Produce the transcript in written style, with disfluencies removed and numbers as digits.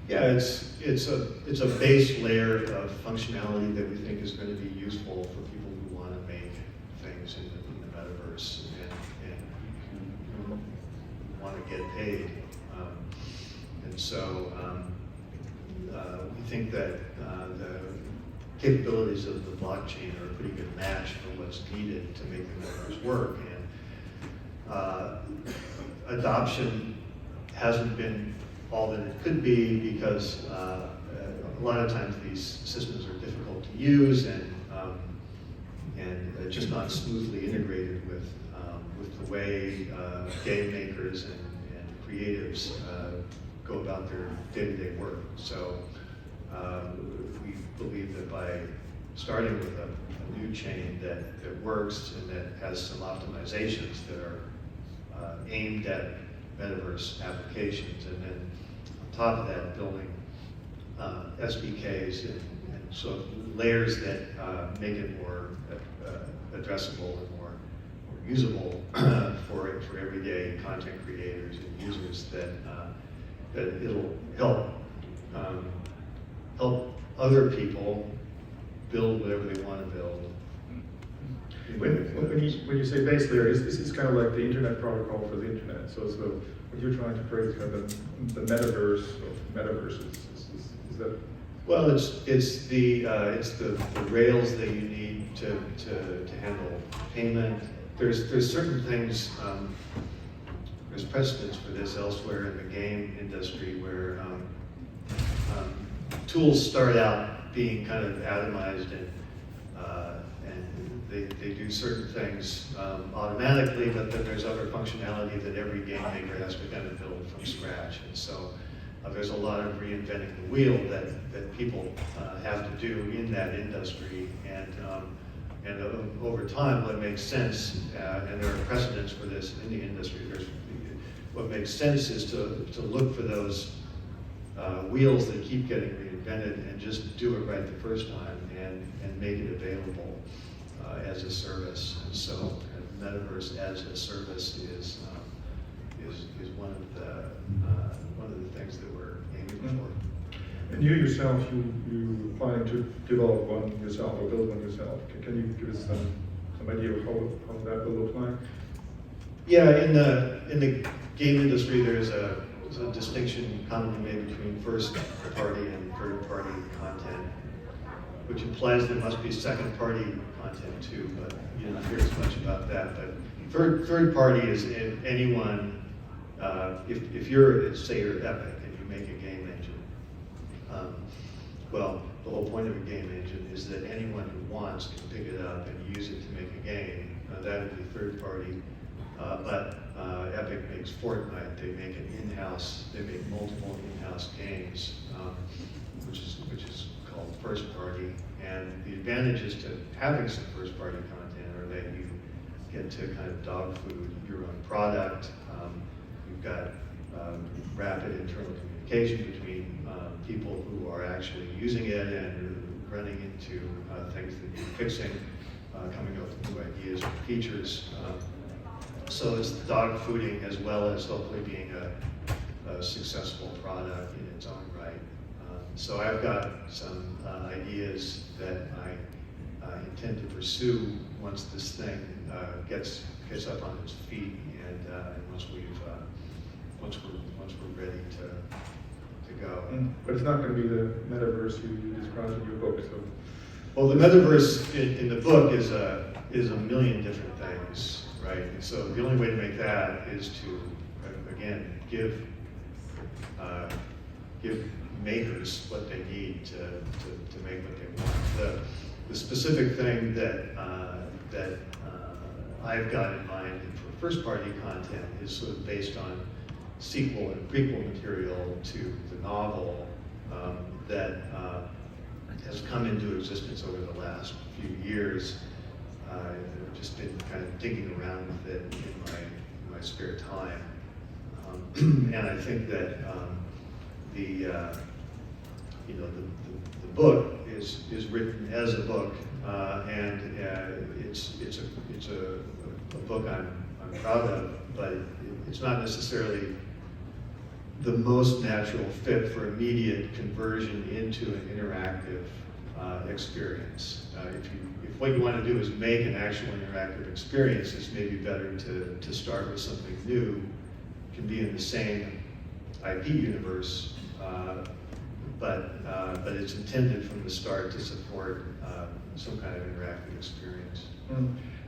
Yeah, it's a base layer of functionality that we think is going to be useful for people who want to make things in the metaverse and who want to get paid. And so we think that the capabilities of the blockchain are a pretty good match for what's needed to make the metaverse work. And adoption hasn't been all that it could be because a lot of times these systems are difficult to use and just not smoothly integrated with the way game makers and creatives go about their day-to-day work. So we believe that by starting with a new chain that works and that has some optimizations that are aimed at metaverse applications, and then on top of that, building SDKs and so layers that make it more addressable and more usable for everyday content creators and users, that it'll help other people build whatever they want to build. When you say base layer, it's kind of like the internet protocol for the internet. So what you're trying to create is kind of the metaverse of metaverses. Is that? Well, it's the rails that you need to handle payment. There's certain things. There's precedents for this elsewhere in the game industry where tools start out being kind of atomized and they do certain things automatically, but then there's other functionality that every game maker has to kind of build from scratch. And so there's a lot of reinventing the wheel that people have to do in that industry. And over time, what makes sense, and there are precedents for this in the industry, what makes sense is to look for those wheels that keep getting reinvented and just do it right the first time and make it available as a service. And so Metaverse as a service is one of the things that we're aiming for. And you yourself, you planning to develop one yourself or build one yourself. Can you give us some idea of how that will look like? Yeah, in the game industry, there's a distinction commonly made between first-party and third-party content, which implies there must be second-party content too, but you don't hear as much about that. But third-party is anyone, if you're, say you're Epic and you make a game engine, well, the whole point of a game engine is that anyone who wants can pick it up and use it to make a game. That would be third-party. But Epic makes Fortnite. They make an in-house. They make multiple in-house games, which is called first party. And the advantages to having some first party content are that you get to kind of dog food your own product. You've got rapid internal communication between people who are actually using it and running into things that you're fixing, coming up with new ideas or features. So it's dog fooding as well as hopefully being a successful product in its own right. So I've got some ideas that I intend to pursue once this thing gets up on its feet and once we're ready to go. But it's not going to be the metaverse you described in your book. So. Well, the metaverse in the book is a million different things. Right, and so the only way to make that is to, again, give makers what they need to make what they want. The specific thing that I've got in mind for first-party content is sort of based on sequel and prequel material to the novel that has come into existence over the last few years. I've just been kind of digging around with it in my spare time, and I think that the book is written as a book, and it's a book I'm proud of, but it's not necessarily the most natural fit for immediate conversion into an interactive experience. If what you want to do is make an actual interactive experience, it's maybe better to start with something new, can be in the same IP universe, but it's intended from the start to support some kind of interactive experience. Mm.